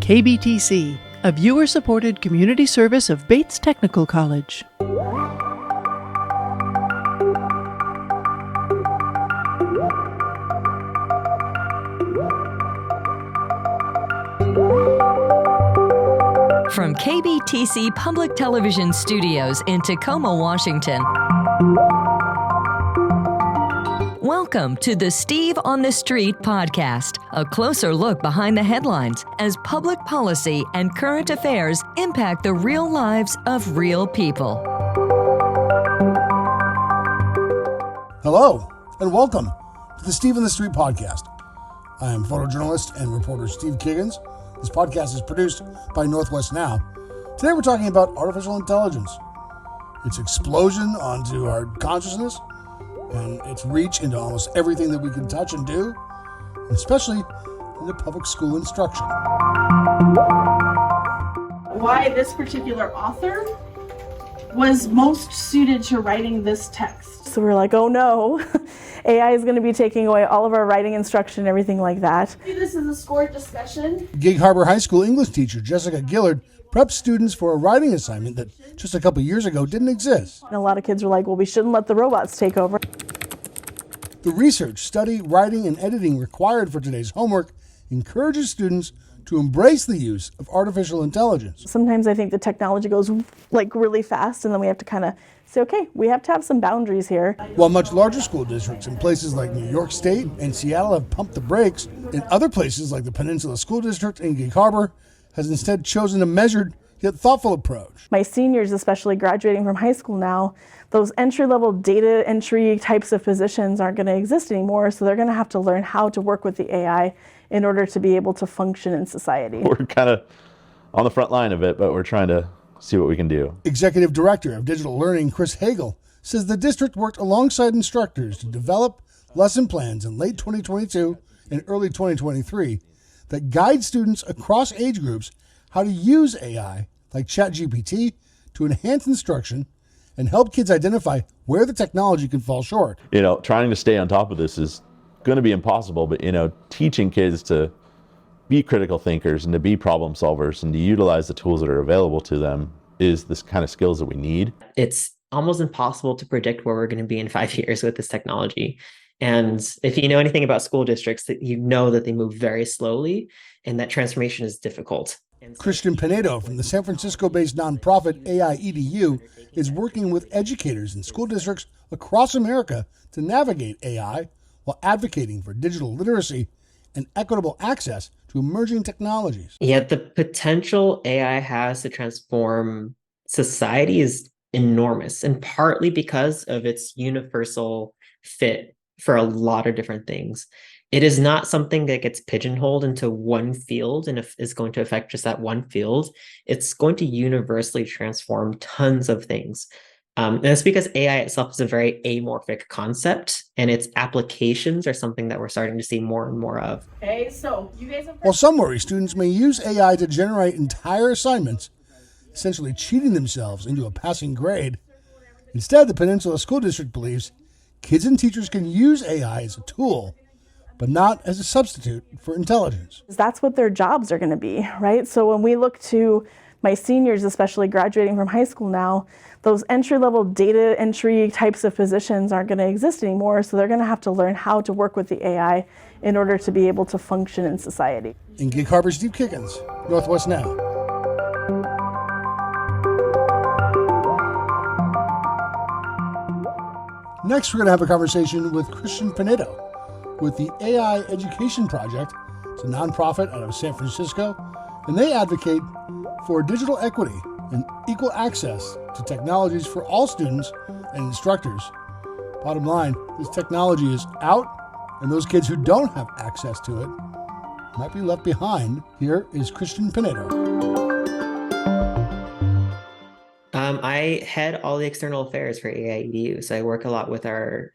KBTC, a viewer-supported community service of Bates Technical College. From KBTC Public Television Studios in Tacoma, Washington. Welcome to the Steve on the Street podcast, a closer look behind the headlines as public policy and current affairs impact the real lives of real people. Hello, and welcome to the Steve on the Street podcast. I am photojournalist and reporter Steve Kiggins. This podcast is produced by Northwest Now. Today we're talking about artificial intelligence, its explosion onto our consciousness, and its reach into almost everything that we can touch and do, especially into public school instruction. Why this particular author was most suited to writing this text. So we're like, oh no, AI is going to be taking away all of our writing instruction and everything like that. This is a scored discussion. Gig Harbor High School English teacher Jessica Gillard preps students for a writing assignment that just a couple years ago didn't exist. And a lot of kids were like, well, we shouldn't let the robots take over. The research, study, writing, and editing required for today's homework encourages students to embrace the use of artificial intelligence. Sometimes I think the technology goes like really fast, and then we have to kind of say, okay, we have to have some boundaries here. While much larger school districts in places like New York State and Seattle have pumped the brakes, in other places like the Peninsula School District and Gig Harbor has instead chosen a measured yet thoughtful approach. My seniors, especially graduating from high school now, those entry-level data entry types of positions aren't going to exist anymore, so they're going to have to learn how to work with the AI in order to be able to function in society. We're kind of on the front line of it, but we're trying to see what we can do. Executive Director of Digital Learning, Chris Hagel, says the district worked alongside instructors to develop lesson plans in late 2022 and early 2023 that guide students across age groups how to use AI, like ChatGPT, to enhance instruction and help kids identify where the technology can fall short. Trying to stay on top of this is going to be impossible, but, teaching kids to be critical thinkers and to be problem solvers and to utilize the tools that are available to them is this kind of skills that we need. It's almost impossible to predict where we're going to be in 5 years with this technology. And if you know anything about school districts, that you know that they move very slowly and that transformation is difficult. Christian Pinedo from the San Francisco-based nonprofit AI EDU is working with educators in school districts across America to navigate AI while advocating for digital literacy and equitable access to emerging technologies. Yeah, the potential AI has to transform society is enormous, and partly because of its universal fit for a lot of different things. It is not something that gets pigeonholed into one field and is going to affect just that one field. It's going to universally transform tons of things. And it's because AI itself is a very amorphic concept, and its applications are something that we're starting to see more and more of. Okay, so you guys have... While some worry students may use AI to generate entire assignments, essentially cheating themselves into a passing grade, instead the Peninsula School District believes kids and teachers can use AI as a tool, but not as a substitute for intelligence. That's what their jobs are going to be, right? So when we look to my seniors, especially graduating from high school now, those entry-level data entry types of positions aren't going to exist anymore, so they're going to have to learn how to work with the AI in order to be able to function in society. In Gig Harbor, Steve Kiggins, Northwest Now. Next, we're going to have a conversation with Christian Pinedo with the AI Education Project. It's a nonprofit out of San Francisco, and they advocate for digital equity and equal access to technologies for all students and instructors. Bottom line, this technology is out, and those kids who don't have access to it might be left behind. Here is Christian Pinedo. I head all the external affairs for AIEDU, so I work a lot with our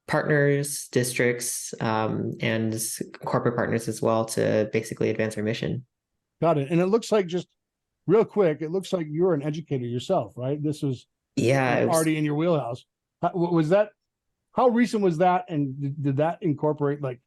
partners, districts, and corporate partners as well to basically advance our mission. Got it. And it looks like, just real quick, it looks like you're an educator yourself, right? This was already in your wheelhouse. How recent was that? And did that incorporate like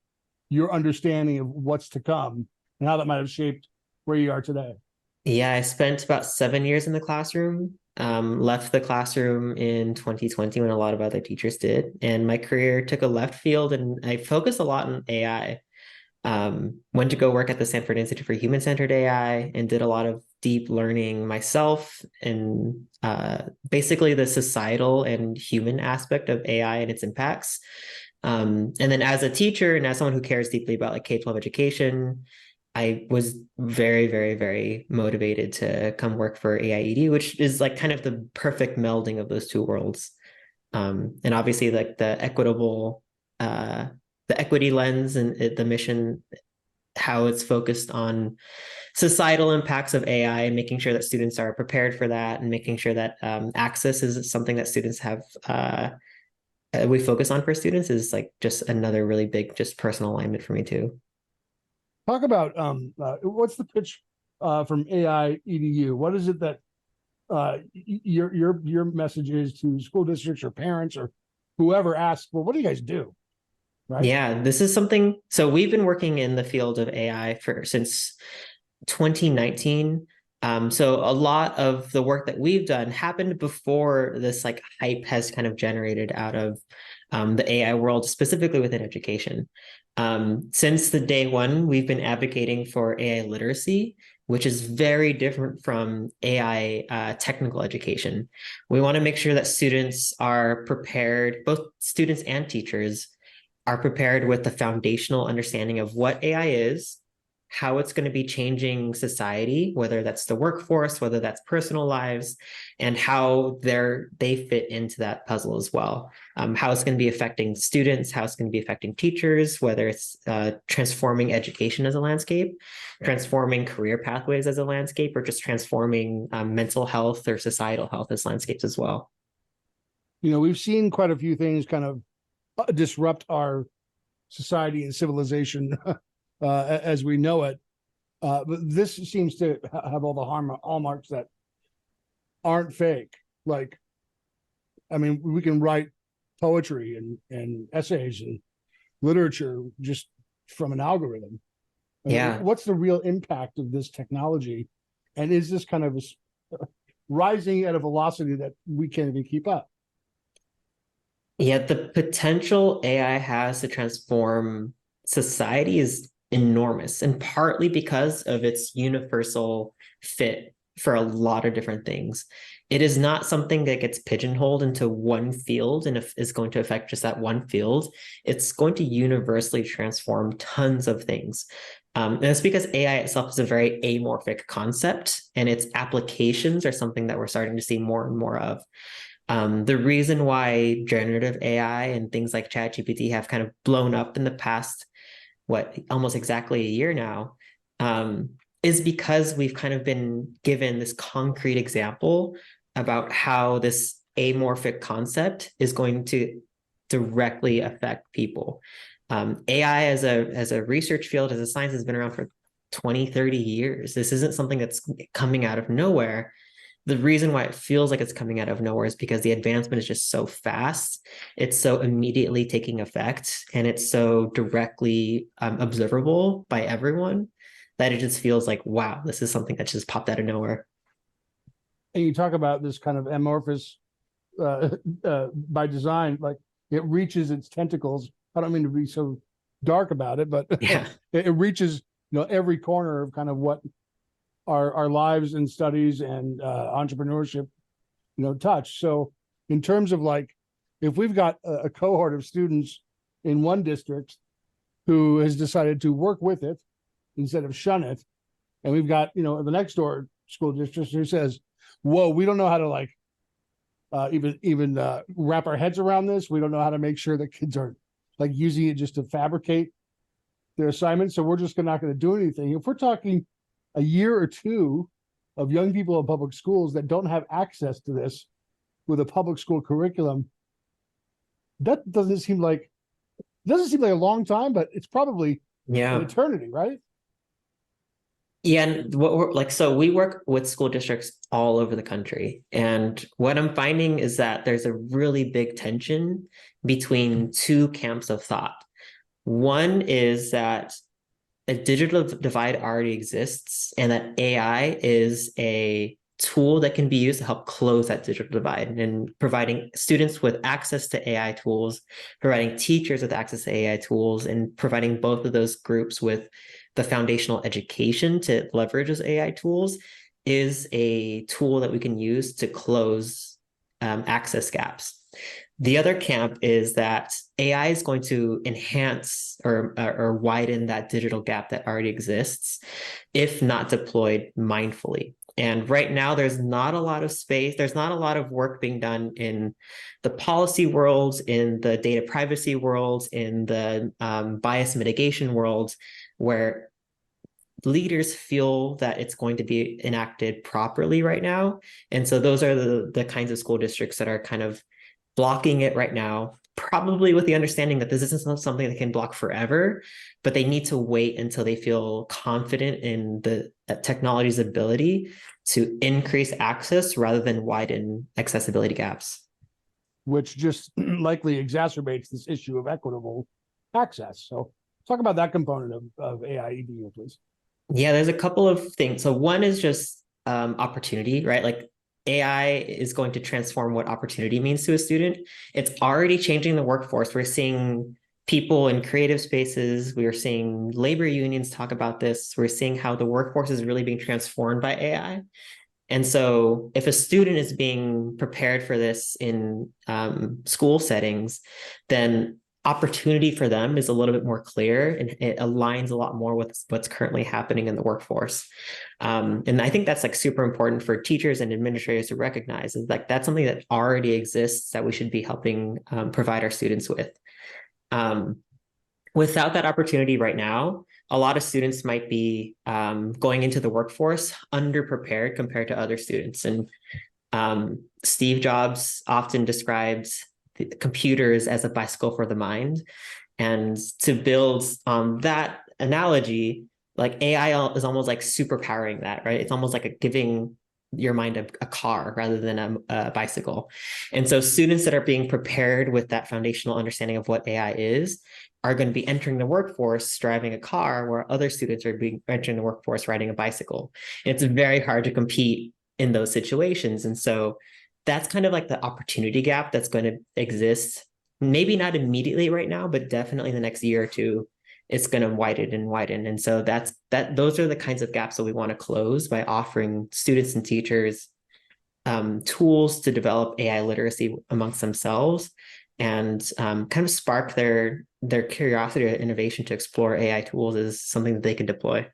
your understanding of what's to come and how that might have shaped where you are today? Yeah, I spent about 7 years in the classroom. Left the classroom in 2020 when a lot of other teachers did, and my career took a left field, and I focused a lot on AI. Went to go work at the Stanford Institute for Human-Centered AI and did a lot of deep learning myself and basically the societal and human aspect of AI and its impacts. And then as a teacher and as someone who cares deeply about like K-12 education, I was very, very, very motivated to come work for AIED, which is like kind of the perfect melding of those two worlds. And obviously like the equity lens and the mission, how it's focused on societal impacts of AI and making sure that students are prepared for that and making sure that access is something that students have, we focus on for students is like just another really big, just personal alignment for me too. Talk about what's the pitch from AI EDU? What is it that your message is to school districts or parents or whoever asks, well, what do you guys do? Right? Yeah, this is something. So we've been working in the field of AI since 2019. So a lot of the work that we've done happened before this like hype has kind of generated out of the AI world, specifically within education. Since the day one, we've been advocating for AI literacy, which is very different from AI technical education. We want to make sure that students are prepared, both students and teachers are prepared with the foundational understanding of what AI is, how it's going to be changing society, whether that's the workforce, whether that's personal lives, and how they fit into that puzzle as well. How it's going to be affecting students, how it's going to be affecting teachers, whether it's transforming education as a landscape, transforming career pathways as a landscape, or just transforming mental health or societal health as landscapes as well. You know, we've seen quite a few things kind of disrupt our society and civilization as we know it. But this seems to have all the hallmarks that aren't fake. Like, I mean, we can write poetry and essays and literature just from an algorithm. I mean, Yeah. what's the real impact of this technology? And is this kind of rising at a velocity that we can't even keep up? Yeah, the potential AI has to transform society is enormous, and partly because of its universal fit for a lot of different things. It is not something that gets pigeonholed into one field and is going to affect just that one field. It's going to universally transform tons of things. And it's because AI itself is a very amorphic concept, and its applications are something that we're starting to see more and more of. The reason why generative AI and things like ChatGPT have kind of blown up in the past, almost exactly a year now, is because we've kind of been given this concrete example about how this amorphic concept is going to directly affect people. AI as a research field, as a science, has been around for 20, 30 years. This isn't something that's coming out of nowhere. The reason why it feels like it's coming out of nowhere is because the advancement is just so fast. It's so immediately taking effect, and it's so directly observable by everyone that it just feels like, wow, this is something that just popped out of nowhere. And you talk about this kind of amorphous by design, like it reaches its tentacles. I don't mean to be so dark about it, but Yeah. it reaches, every corner of kind of what our lives and studies and entrepreneurship, touch. So in terms of like, if we've got a cohort of students in one district who has decided to work with it instead of shun it, and we've got, the next door school district who says, whoa, we don't know how to like even wrap our heads around this. We don't know how to make sure that kids aren't like using it just to fabricate their assignments. So we're just not going to do anything. If we're talking a year or two of young people in public schools that don't have access to this with a public school curriculum, that doesn't seem like a long time, but it's probably an eternity, right? Yeah, and what we're like, so we work with school districts all over the country. And what I'm finding is that there's a really big tension between two camps of thought. One is that a digital divide already exists and that AI is a tool that can be used to help close that digital divide, and providing students with access to AI tools, providing teachers with access to AI tools, and providing both of those groups with the foundational education to leverage those AI tools is a tool that we can use to close access gaps. The other camp is that AI is going to enhance or widen that digital gap that already exists if not deployed mindfully. And right now, there's not a lot of space. There's not a lot of work being done in the policy world, in the data privacy world, in the bias mitigation world, where leaders feel that it's going to be enacted properly right now. And so those are the kinds of school districts that are kind of blocking it right now, probably with the understanding that this isn't something that can block forever, but they need to wait until they feel confident in the technology's ability to increase access rather than widen accessibility gaps. Which just likely exacerbates this issue of equitable access. So talk about that component of AI EDU, please. Yeah, there's a couple of things. So one is just opportunity, right? Like AI is going to transform what opportunity means to a student. It's already changing the workforce. We're seeing people in creative spaces. We are seeing labor unions talk about this. We're seeing how the workforce is really being transformed by AI. And so if a student is being prepared for this in school settings, then opportunity for them is a little bit more clear, and it aligns a lot more with what's currently happening in the workforce. And I think that's like super important for teachers and administrators to recognize, is like that's something that already exists that we should be helping provide our students with. Without that opportunity right now, a lot of students might be going into the workforce underprepared compared to other students. And Steve Jobs often describes computers as a bicycle for the mind. And to build on that analogy, like AI is almost like superpowering that, right? It's almost like giving your mind a car rather than a bicycle. And so students that are being prepared with that foundational understanding of what AI is are going to be entering the workforce driving a car, where other students are entering the workforce riding a bicycle. And it's very hard to compete in those situations. And so that's kind of like the opportunity gap that's going to exist. Maybe not immediately right now, but definitely in the next year or two, it's going to widen and widen. And so those are the kinds of gaps that we want to close by offering students and teachers tools to develop AI literacy amongst themselves, and kind of spark their curiosity or innovation to explore AI tools as something that they can deploy.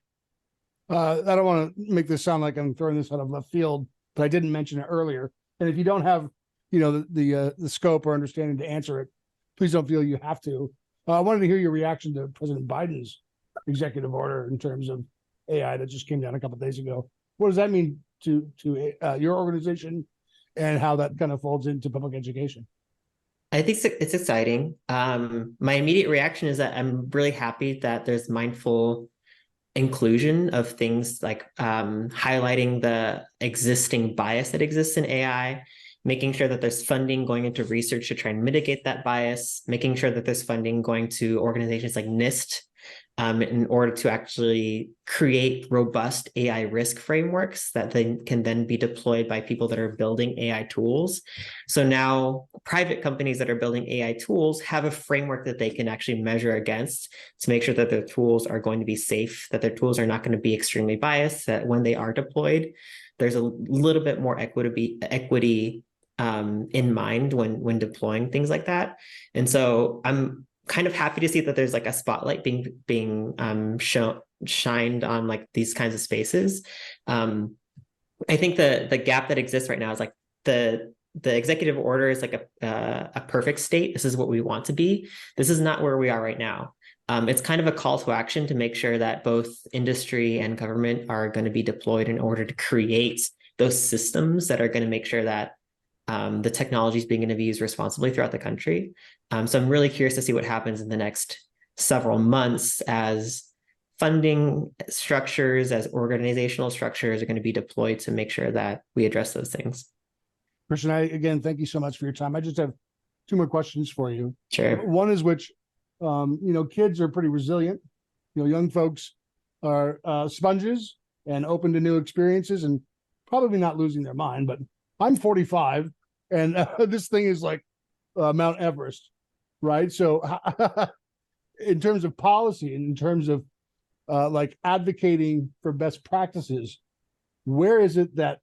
I don't want to make this sound like I'm throwing this out of left field, but I didn't mention it earlier. And if you don't have, the scope or understanding to answer it, please don't feel you have to. I wanted to hear your reaction to President Biden's executive order in terms of AI that just came down a couple of days ago. What does that mean to your organization, and how that kind of folds into public education? I think it's exciting. My immediate reaction is that I'm really happy that there's mindful inclusion of things like highlighting the existing bias that exists in AI, making sure that there's funding going into research to try and mitigate that bias, making sure that there's funding going to organizations like NIST in order to actually create robust AI risk frameworks that can then be deployed by people that are building AI tools. So now private companies that are building AI tools have a framework that they can actually measure against to make sure that their tools are going to be safe, that their tools are not going to be extremely biased, that when they are deployed, there's a little bit more equity in mind when deploying things like that. And so I'm kind of happy to see that there's like a spotlight being shined on like these kinds of spaces. I think the gap that exists right now is like the executive order is like a perfect state. This is what we want to be. This is not where we are right now. It's kind of a call to action to make sure that both industry and government are going to be deployed in order to create those systems that are going to make sure that the technology is being going to be used responsibly throughout the country. So I'm really curious to see what happens in the next several months as funding structures, as organizational structures are going to be deployed to make sure that we address those things. Christian, again, thank you so much for your time. I just have two more questions for you. Sure. One is kids are pretty resilient. Young folks are sponges and open to new experiences and probably not losing their mind. But I'm 45, and this thing is like Mount Everest, right? So in terms of policy, in terms of like advocating for best practices, where is it that,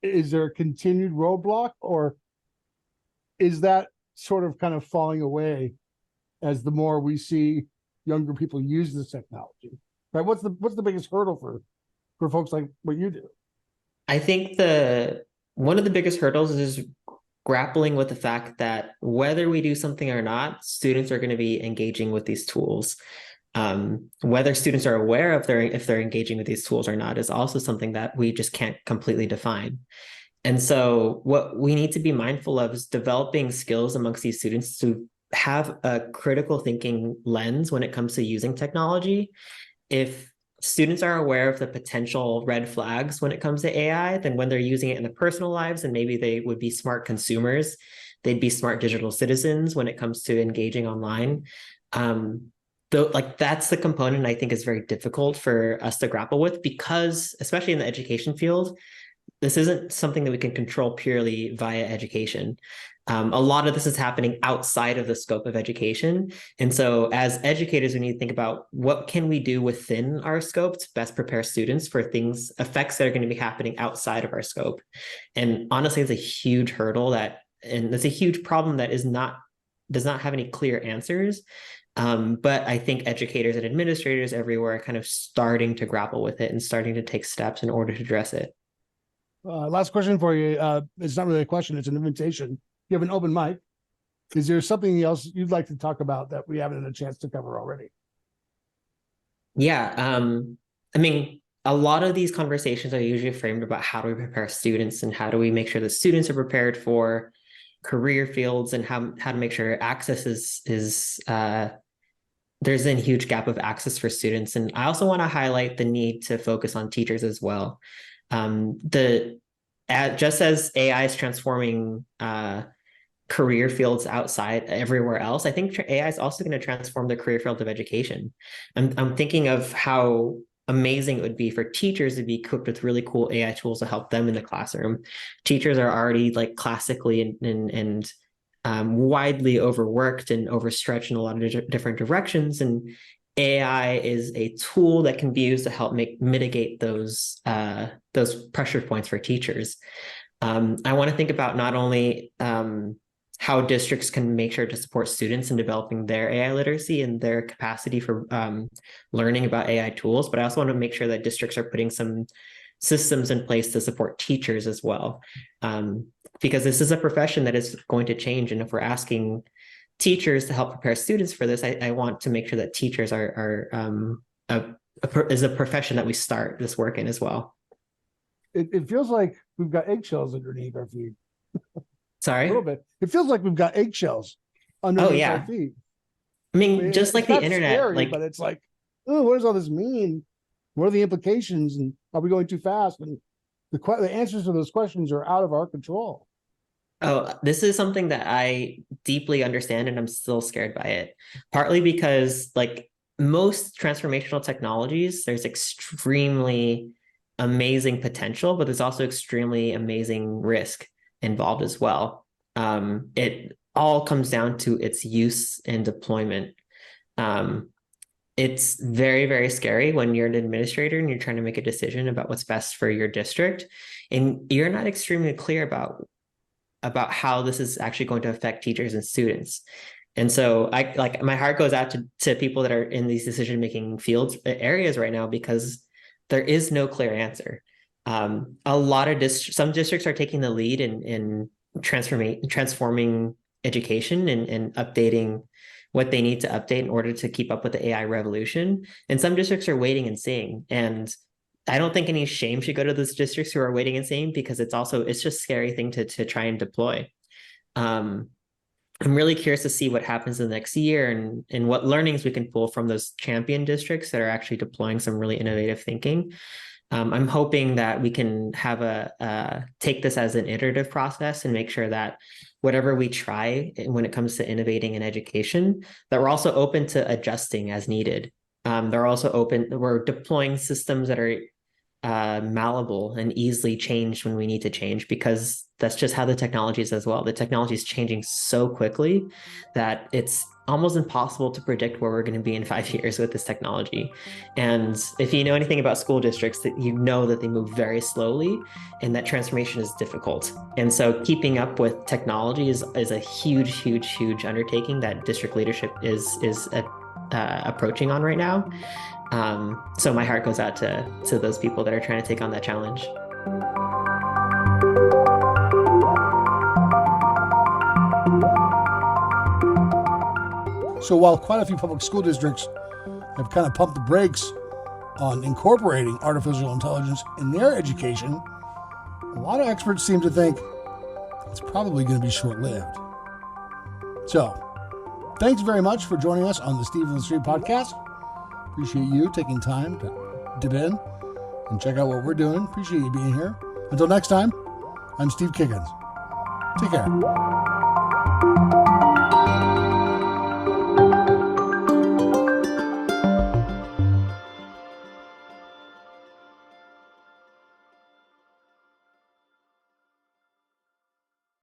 is there a continued roadblock, or is that sort of kind of falling away as the more we see younger people use this technology, right? What's the biggest hurdle for folks like what you do? I think one of the biggest hurdles is grappling with the fact that whether we do something or not, students are going to be engaging with these tools. Whether students are aware of if they're engaging with these tools or not is also something that we just can't completely define. And so what we need to be mindful of is developing skills amongst these students to have a critical thinking lens when it comes to using technology. If students are aware of the potential red flags when it comes to AI, then when they're using it in their personal lives, and maybe they would be smart consumers, they'd be smart digital citizens when it comes to engaging online. Though, like, that's the component I think is very difficult for us to grapple with, because especially in the education field, this isn't something that we can control purely via education. A lot of this is happening outside of the scope of education. And so as educators, we need to think about what can we do within our scope to best prepare students for effects that are going to be happening outside of our scope. And honestly, it's a huge hurdle and it's a huge problem that does not have any clear answers. But I think educators and administrators everywhere are kind of starting to grapple with it and starting to take steps in order to address it. Last question for you. It's not really a question, it's an invitation. You have an open mic. Is there something else you'd like to talk about that we haven't had a chance to cover already? Yeah. I mean, a lot of these conversations are usually framed about how do we prepare students and how do we make sure the students are prepared for career fields, and how to make sure access is there's a huge gap of access for students. And I also want to highlight the need to focus on teachers as well. Just as AI is transforming career fields outside everywhere else, I think AI is also going to transform the career field of education. I'm thinking of how amazing it would be for teachers to be equipped with really cool AI tools to help them in the classroom. Teachers are already like classically and widely overworked and overstretched in a lot of different directions, and AI is a tool that can be used to help mitigate those pressure points for teachers. I want to think about not only how districts can make sure to support students in developing their AI literacy and their capacity for learning about AI tools, but I also want to make sure that districts are putting some systems in place to support teachers as well. Because this is a profession that is going to change. And if we're asking teachers to help prepare students for this, I want to make sure that teachers is a profession that we start this work in as well. It feels like we've got eggshells underneath our feet. Sorry? A little bit. It feels like we've got eggshells underneath our feet. I mean, just like the internet, scary, but it's like, oh, what does all this mean? What are the implications? And are we going too fast? And the answers to those questions are out of our control. Oh, this is something that I deeply understand, and I'm still scared by it. Partly because, like most transformational technologies, there's extremely amazing potential, but there's also extremely amazing risk involved as well. It all comes down to its use and deployment. It's very, very scary when you're an administrator and you're trying to make a decision about what's best for your district, and you're not extremely clear about how this is actually going to affect teachers and students. And so my heart goes out to people that are in these decision-making fields areas right now, because there is no clear answer. A lot of some districts are taking the lead in transforming education and updating what they need to update in order to keep up with the AI revolution. And some districts are waiting and seeing. And I don't think any shame should go to those districts who are waiting and seeing, because it's just a scary thing to try and deploy. I'm really curious to see what happens in the next year and what learnings we can pull from those champion districts that are actually deploying some really innovative thinking. I'm hoping that we can have take this as an iterative process and make sure that whatever we try when it comes to innovating in education, that we're also open to adjusting as needed. They're also open. We're deploying systems that are malleable and easily changed when we need to change, because that's just how the technology is as well. The technology is changing so quickly that it's almost impossible to predict where we're going to be in 5 years with this technology. And if you know anything about school districts, that you know that they move very slowly and that transformation is difficult. And so keeping up with technology is a huge undertaking that district leadership is approaching on right now. So my heart goes out to those people that are trying to take on that challenge. So while quite a few public school districts have kind of pumped the brakes on incorporating artificial intelligence in their education, a lot of experts seem to think it's probably going to be short-lived. So, thanks very much for joining us on the Steve on the Street podcast. Appreciate you taking time to dip in and check out what we're doing. Appreciate you being here. Until next time, I'm Steve Kiggins. Take care.